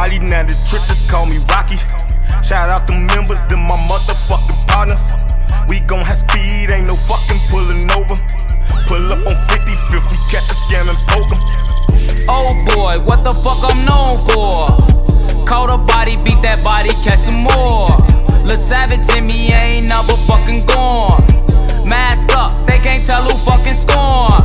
body, now the trenches call me Rocky. Shout out the members, them my motherfucking partners. We gon' have speed, ain't no fucking pulling over. Pull up on 55th, we catch a scam and poke 'em. Oh boy, what the fuck I'm known for? Caught a body, beat that body, catch some more. Lil' Savage in me ain't never fucking gone. Mask up, they can't tell who fucking scorn.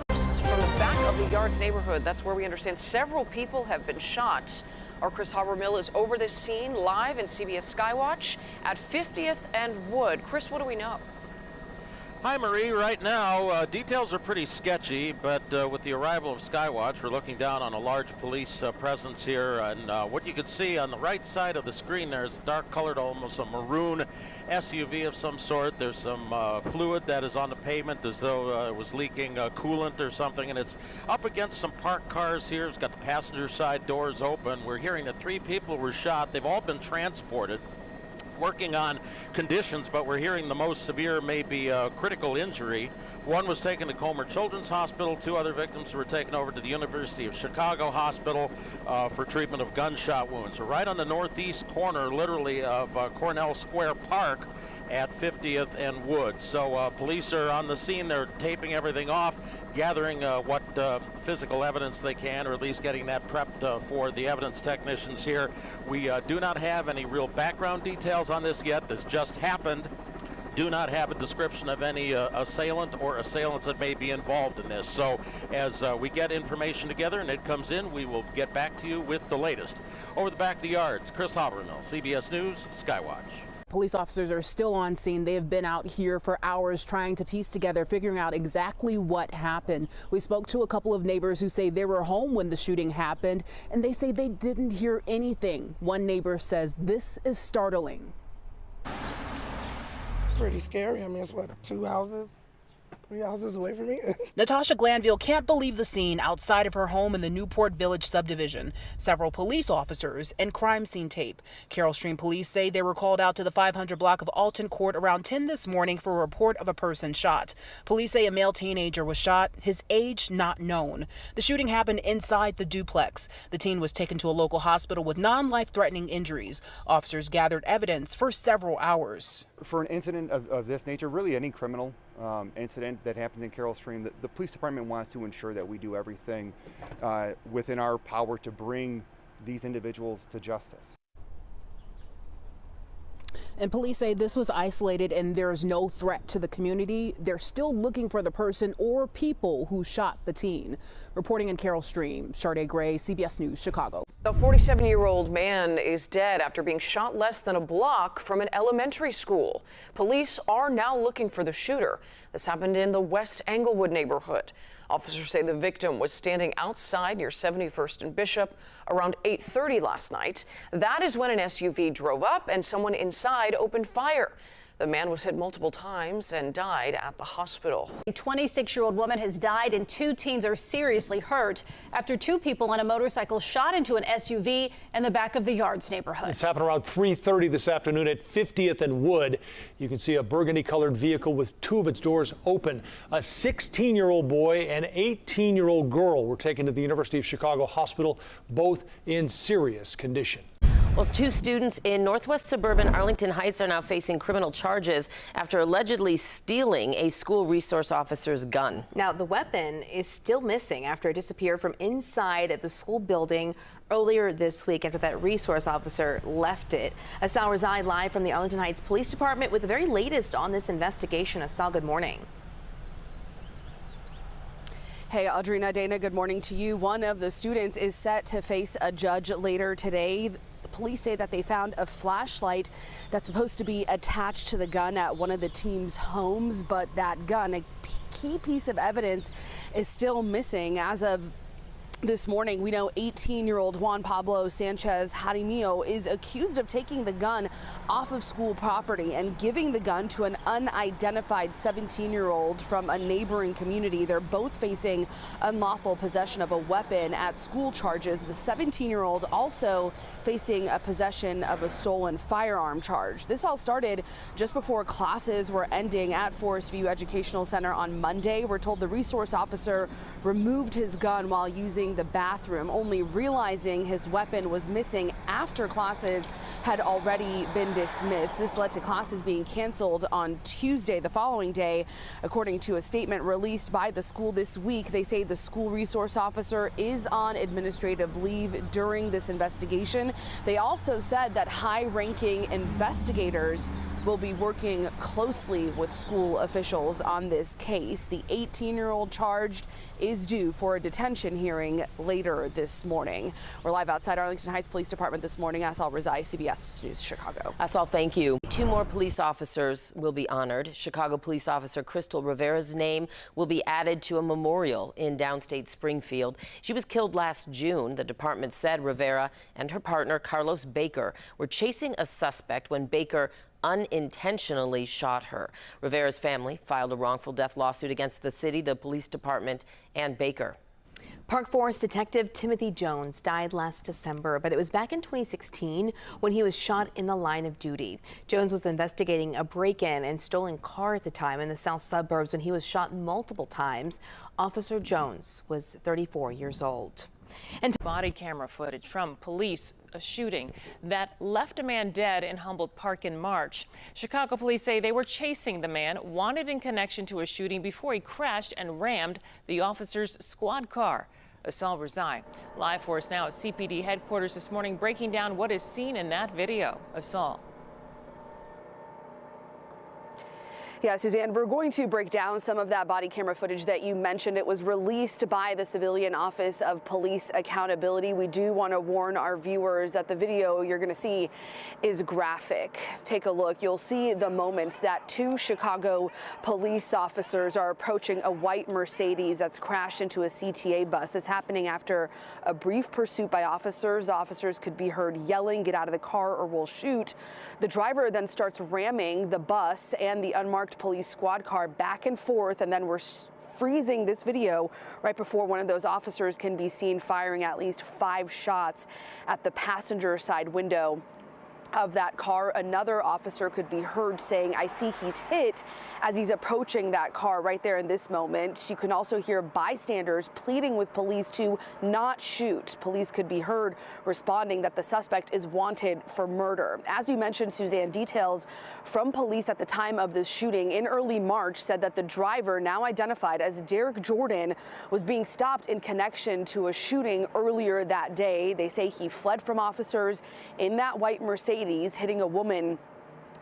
From the back of the Yards neighborhood, that's where we understand several people have been shot. Our Chris Habermill is over this scene live in CBS Skywatch at 50th and Wood. Chris, what do we know? Hi, Marie. Right now, details are pretty sketchy, but with the arrival of Skywatch, we're looking down on a large police presence here. And what you can see on the right side of the screen there is a dark-colored, almost a maroon SUV of some sort. There's some fluid that is on the pavement as though it was leaking coolant or something, and it's up against some parked cars here. It's got the passenger side doors open. We're hearing that 3 people were shot. They've all been transported, working on conditions, but we're hearing the most severe may be critical injury. One was taken to Comer Children's Hospital. 2 other victims were taken over to the University of Chicago Hospital for treatment of gunshot wounds. We're right on the northeast corner, literally, of Cornell Square Park at 50th and Wood. So police are on the scene. They're taping everything off, gathering what physical evidence they can, or at least getting that prepped for the evidence technicians here. We do not have any real background details on this yet. This just happened. Do not have a description of any assailant or assailants that may be involved in this. So as we get information together and it comes in, we will get back to you with the latest. Over the back of the Yards, Chris Habermill, CBS News, Skywatch. Police officers are still on scene. They have been out here for hours trying to piece together, figuring out exactly what happened. We spoke to a couple of neighbors who say they were home when the shooting happened, and they say they didn't hear anything. One neighbor says this is startling. Pretty scary. I mean, it's what, 2 houses? 3 houses away from me. Natasha Glanville can't believe the scene outside of her home in the Newport Village subdivision. Several police officers and crime scene tape. Carroll Stream police say they were called out to the 500 block of Alton Court around 10 this morning for a report of a person shot. Police say a male teenager was shot, his age not known. The shooting happened inside the duplex. The teen was taken to a local hospital with non-life-threatening injuries. Officers gathered evidence for several hours. For an incident of this nature, really any criminal incident that happens in Carroll Stream, the police department wants to ensure that we do everything within our power to bring these individuals to justice. And police say this was isolated and there is no threat to the community. They're still looking for the person or people who shot the teen. Reporting in Carroll Stream, Sade Gray, CBS News, Chicago. A 47-year-old man is dead after being shot less than a block from an elementary school. Police are now looking for the shooter. This happened in the West Englewood neighborhood. Officers say the victim was standing outside near 71st and Bishop around 8:30 last night. That is when an SUV drove up and someone inside opened fire. The man was hit multiple times and died at the hospital. A 26-year-old woman has died and 2 teens are seriously hurt after 2 people on a motorcycle shot into an SUV in the back of the Yards neighborhood. This happened around 3:30 this afternoon at 50th and Wood. You can see a burgundy-colored vehicle with 2 of its doors open. A 16-year-old boy and 18-year-old girl were taken to the University of Chicago Hospital, both in serious condition. Well, 2 students in northwest suburban Arlington Heights are now facing criminal charges after allegedly stealing a school resource officer's gun. Now, the weapon is still missing after it disappeared from inside of the school building earlier this week after that resource officer left it. Asal Razai live from the Arlington Heights Police Department with the very latest on this investigation. Asal, good morning. Hey, Audrina, Dana, good morning to you. One of the students is set to face a judge later today. Police say that they found a flashlight that's supposed to be attached to the gun at one of the team's homes, but that gun, a key piece of evidence, is still missing. As of This morning, we know 18-year-old Juan Pablo Sanchez Jaramillo is accused of taking the gun off of school property and giving the gun to an unidentified 17-year-old from a neighboring community. They're both facing unlawful possession of a weapon at school charges. The 17-year-old also facing a possession of a stolen firearm charge. This all started just before classes were ending at Forest View Educational Center on Monday. We're told the resource officer removed his gun while using the bathroom, only realizing his weapon was missing after classes had already been dismissed. This led to classes being canceled on Tuesday, the following day. According to a statement released by the school this week, they say the school resource officer is on administrative leave during this investigation. They also said that high-ranking investigators will be working closely with school officials on this case. The 18-year-old charged is due for a detention hearing later this morning. We're live outside Arlington Heights Police Department this morning. Asal Rezai, CBS News, Chicago. Asal, thank you. 2 more police officers will be honored. Chicago police officer Crystal Rivera's name will be added to a memorial in downstate Springfield. She was killed last June. The department said Rivera and her partner, Carlos Baker, were chasing a suspect when Baker unintentionally shot her. Rivera's family filed a wrongful death lawsuit against the city, the police department, and Baker. Park Forest detective Timothy Jones died last December, but it was back in 2016 when he was shot in the line of duty. Jones was investigating a break-in and stolen car at the time in the south suburbs when he was shot multiple times. Officer Jones was 34 years old. And body camera footage from police, a shooting that left a man dead in Humboldt Park in March. Chicago police say they were chasing the man wanted in connection to a shooting before he crashed and rammed the officer's squad car. Asal Rezai, live for us now at CPD headquarters this morning, breaking down what is seen in that video. Asal. Yeah, Suzanne, we're going to break down some of that body camera footage that you mentioned. It was released by the Civilian Office of Police Accountability. We do want to warn our viewers that the video you're going to see is graphic. Take a look. You'll see the moments that 2 Chicago police officers are approaching a white Mercedes that's crashed into a CTA bus. It's happening after a brief pursuit by officers. Officers could be heard yelling, "Get out of the car or we'll shoot." The driver then starts ramming the bus and the unmarked police squad car back and forth, and then we're freezing this video right before one of those officers can be seen firing at least 5 shots at the passenger side window of that car. Another officer could be heard saying, "I see he's hit," as he's approaching that car right there in this moment. You can also hear bystanders pleading with police to not shoot. Police could be heard responding that the suspect is wanted for murder. As you mentioned, Suzanne, details from police at the time of this shooting in early March said that the driver, now identified as Derek Jordan, was being stopped in connection to a shooting earlier that day. They say he fled from officers in that white Mercedes, hitting a woman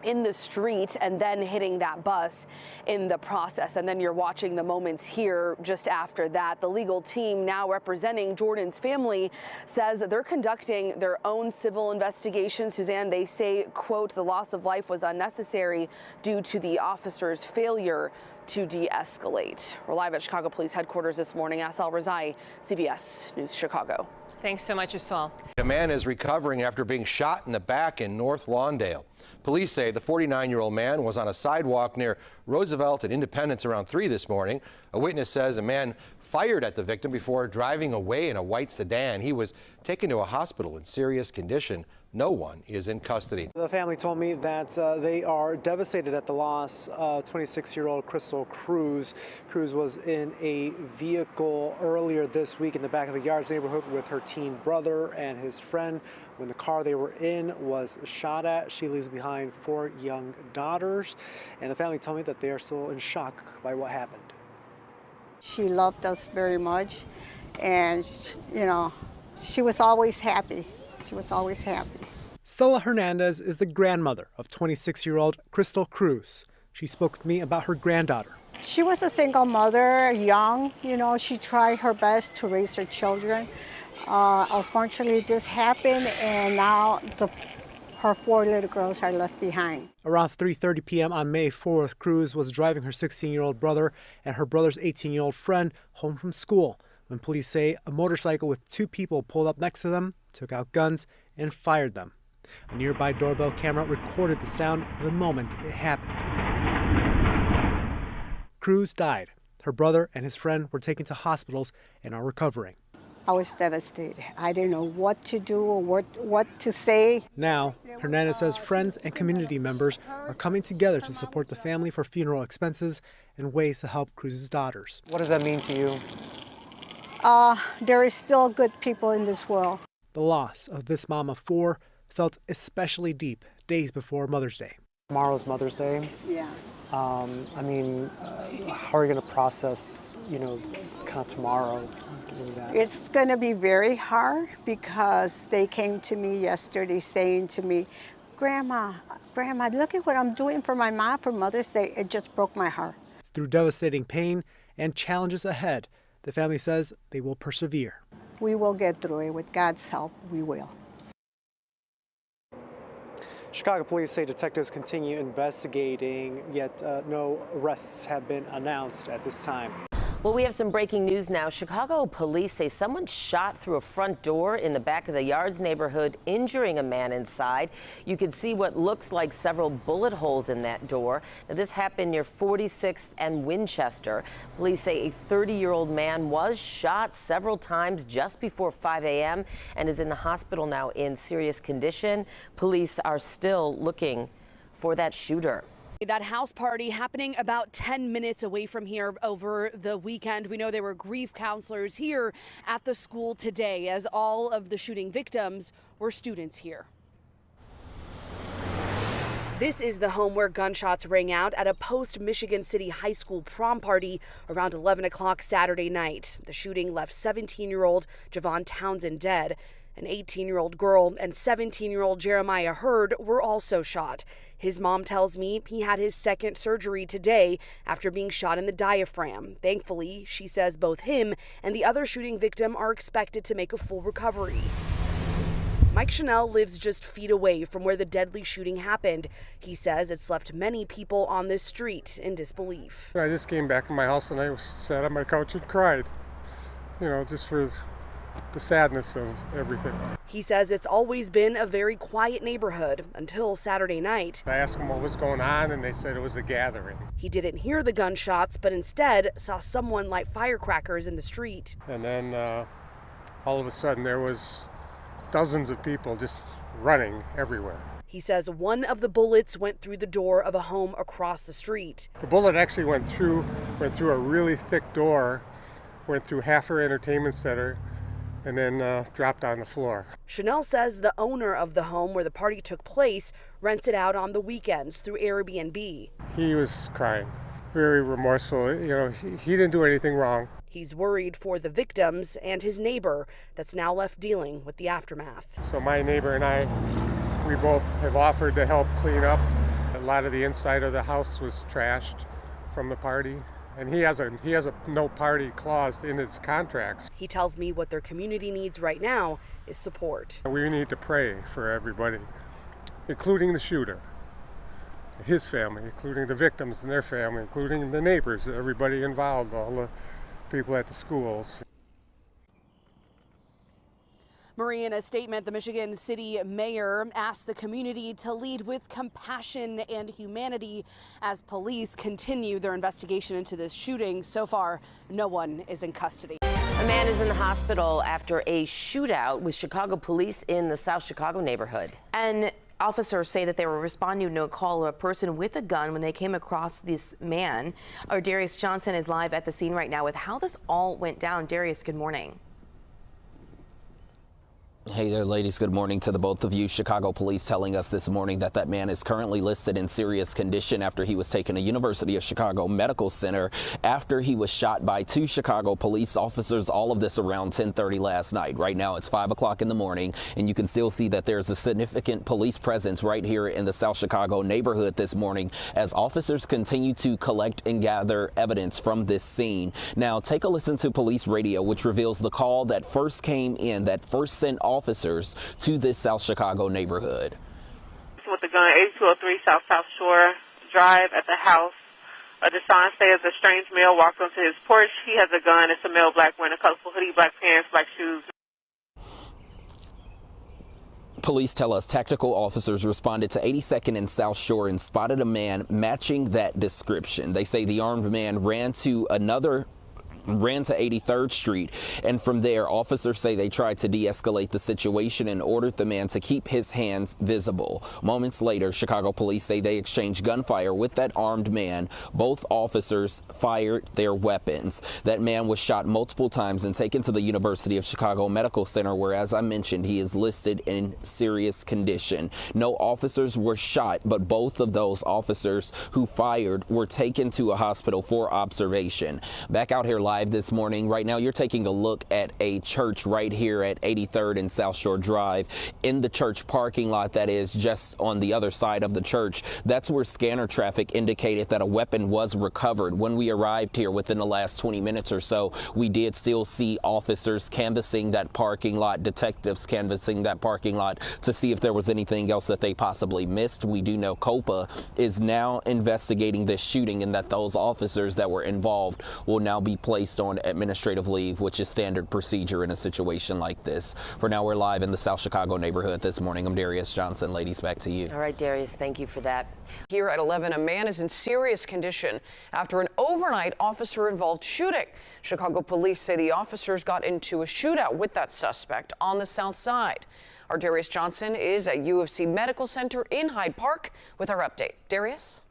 in the street and then hitting that bus in the process. And then you're watching the moments here just after that. The legal team now representing Jordan's family says that they're conducting their own civil investigation. Suzanne, they say, quote, "The loss of life was unnecessary due to the officer's failure to de-escalate." We're live at Chicago Police Headquarters this morning. Asal Rezai, CBS News, Chicago. Thanks so much, Asal. A man is recovering after being shot in the back in North Lawndale. Police say the 49-year-old man was on a sidewalk near Roosevelt and Independence around 3 this morning. A witness says a man fired at the victim before driving away in a white sedan. He was taken to a hospital in serious condition. No one is in custody. The family told me that they are devastated at the loss of 26-year-old Cruz. Cruz was in a vehicle earlier this week in the back of the Yards neighborhood with her teen brother and his friend when the car they were in was shot at. She leaves behind 4 young daughters, and the family told me that they are still in shock by what happened. She loved us very much, and, you know, she was always happy. She was always happy. Stella Hernandez is the grandmother of 26-year-old Crystal Cruz. She spoke with me about her granddaughter. She was a single mother, young, you know, she tried her best to raise her children. Unfortunately, this happened, and now her 4 little girls are left behind. Around 3:30 p.m. on May 4th, Cruz was driving her 16-year-old brother and her brother's 18-year-old friend home from school when police say a motorcycle with 2 people pulled up next to them, took out guns, and fired them. A nearby doorbell camera recorded the sound of the moment it happened. Cruz died. Her brother and his friend were taken to hospitals and are recovering. I was devastated. I didn't know what to do or what to say. Now, Hernandez says friends and community members are coming together to support the family for funeral expenses and ways to help Cruz's daughters. What does that mean to you? There is still good people in this world. The loss of this mom of 4 felt especially deep days before Mother's Day. Tomorrow's Mother's Day. Yeah. How are you going to process, kind of tomorrow? It's going to be very hard because they came to me yesterday saying to me, Grandma, look at what I'm doing for my mom for Mother's Day. It just broke my heart. Through devastating pain and challenges ahead, the family says they will persevere. We will get through it. With God's help, we will. Chicago police say detectives continue investigating, yet no arrests have been announced at this time. Well, we have some breaking news now. Chicago police say someone shot through a front door in the back of the Yards neighborhood, injuring a man inside. You can see what looks like several bullet holes in that door. Now, this happened near 46th and Winchester. Police say a 30-year-old man was shot several times just before 5 a.m. and is in the hospital now in serious condition. Police are still looking for that shooter. That house party happening about 10 minutes away from here over the weekend. We know there were grief counselors here at the school today, as all of the shooting victims were students here. This is the home where gunshots rang out at a post-Michigan City High School prom party around 11 o'clock Saturday night. The shooting left 17-year-old Javon Townsend dead. An 18-year-old girl and 17-year-old Jeremiah Hurd were also shot. His mom tells me he had his second surgery today after being shot in the diaphragm. Thankfully, she says both him and the other shooting victim are expected to make a full recovery. Mike Chanel lives just feet away from where the deadly shooting happened. He says it's left many people on this street in disbelief. I just came back in my house and I sat on my couch and cried, just for the sadness of everything. He says it's always been a very quiet neighborhood until Saturday night. I asked them what was going on and they said it was a gathering. He didn't hear the gunshots, but instead saw someone light firecrackers in the street. And then all of a sudden there was dozens of people just running everywhere. He says one of the bullets went through the door of a home across the street. The bullet actually went through a really thick door, went through half her entertainment center, and then dropped on the floor. Chanel says the owner of the home where the party took place rents it out on the weekends through Airbnb. He was crying, very remorseful. He didn't do anything wrong. He's worried for the victims and his neighbor that's now left dealing with the aftermath. So my neighbor and I, we both have offered to help clean up. A lot of the inside of the house was trashed from the party. And he has a no party clause in his contracts. He tells me what their community needs right now is support. We need to pray for everybody, including the shooter, his family, including the victims and their family, including the neighbors, everybody involved, all the people at the schools. Marie, in a statement, the Michigan City mayor asked the community to lead with compassion and humanity as police continue their investigation into this shooting. So far, no one is in custody. A man is in the hospital after a shootout with Chicago police in the South Chicago neighborhood. And officers say that they were responding to a call of a person with a gun when they came across this man. Our Darius Johnson is live at the scene right now with how this all went down. Darius, good morning. Hey there, ladies. Good morning to the both of you. Chicago police telling us this morning that that man is currently listed in serious condition after he was taken to University of Chicago Medical Center after he was shot by 2 Chicago police officers. All of this around 10:30 last night. Right now it's 5 o'clock in the morning, and you can still see that there's a significant police presence right here in the South Chicago neighborhood this morning as officers continue to collect and gather evidence from this scene. Now take a listen to police radio, which reveals the call that first came in, that first sent officers to this South Chicago neighborhood. With the gun, 8203 South Shore Drive at the house. Deshaun says a strange male walked onto his porch. He has a gun. It's a male black wearing a colorful hoodie, black pants, black shoes. Police tell us tactical officers responded to 82nd and South Shore and spotted a man matching that description. They say the armed man ran to 83rd Street, and from there officers say they tried to de-escalate the situation and ordered the man to keep his hands visible. Moments later, Chicago police say they exchanged gunfire with that armed man. Both officers fired their weapons. That man was shot multiple times and taken to the University of Chicago Medical Center, where, as I mentioned, he is listed in serious condition. No officers were shot, but both of those officers who fired were taken to a hospital for observation. Back out here live this morning. Right now, you're taking a look at a church right here at 83rd and South Shore Drive. In the church parking lot, that is just on the other side of the church, that's where scanner traffic indicated that a weapon was recovered. When we arrived here within the last 20 minutes or so, we did still see officers canvassing that parking lot, detectives canvassing that parking lot to see if there was anything else that they possibly missed. We do know COPA is now investigating this shooting and that those officers that were involved will now be placed on administrative leave, which is standard procedure in a situation like this. For now, we're live in the South Chicago neighborhood this morning. I'm Darius Johnson. Ladies, back to you. All right, Darius, thank you for that. Here at 11, a man is in serious condition after an overnight officer-involved shooting. Chicago police say the officers got into a shootout with that suspect on the south side. Our Darius Johnson is at U of C Medical Center in Hyde Park with our update. Darius?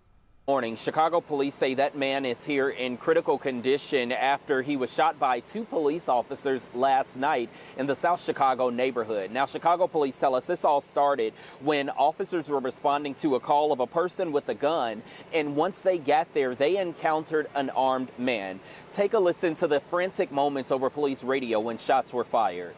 Morning. Chicago police say that man is here in critical condition after he was shot by two police officers last night in the South Chicago neighborhood. Now, Chicago police tell us this all started when officers were responding to a call of a person with a gun, and once they got there, they encountered an armed man. Take a listen to the frantic moments over police radio when shots were fired.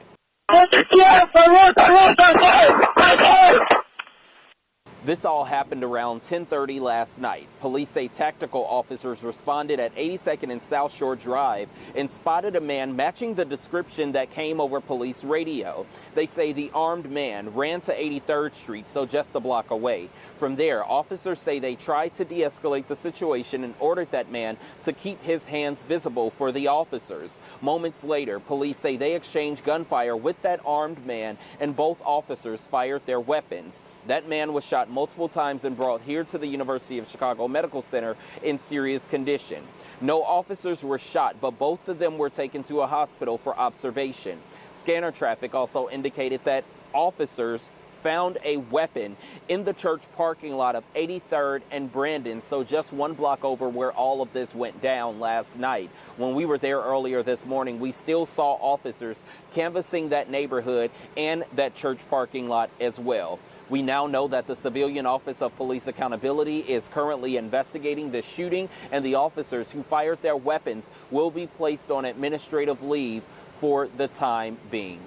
This all happened around 10:30 last night. Police say tactical officers responded at 82nd and South Shore Drive and spotted a man matching the description that came over police radio. They say the armed man ran to 83rd Street, so just a block away. From there, officers say they tried to de-escalate the situation and ordered that man to keep his hands visible for the officers. Moments later, police say they exchanged gunfire with that armed man and both officers fired their weapons. That man was shot multiple times and brought here to the University of Chicago Medical Center in serious condition. No officers were shot, but both of them were taken to a hospital for observation. Scanner traffic also indicated that officers found a weapon in the church parking lot of 83rd and Brandon, so just one block over where all of this went down last night. When we were there earlier this morning, we still saw officers canvassing that neighborhood and that church parking lot as well. We now know that the Civilian Office of Police Accountability is currently investigating this shooting, and the officers who fired their weapons will be placed on administrative leave for the time being.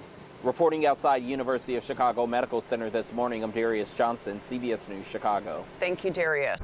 Reporting outside University of Chicago Medical Center this morning, I'm Darius Johnson, CBS News, Chicago. Thank you, Darius.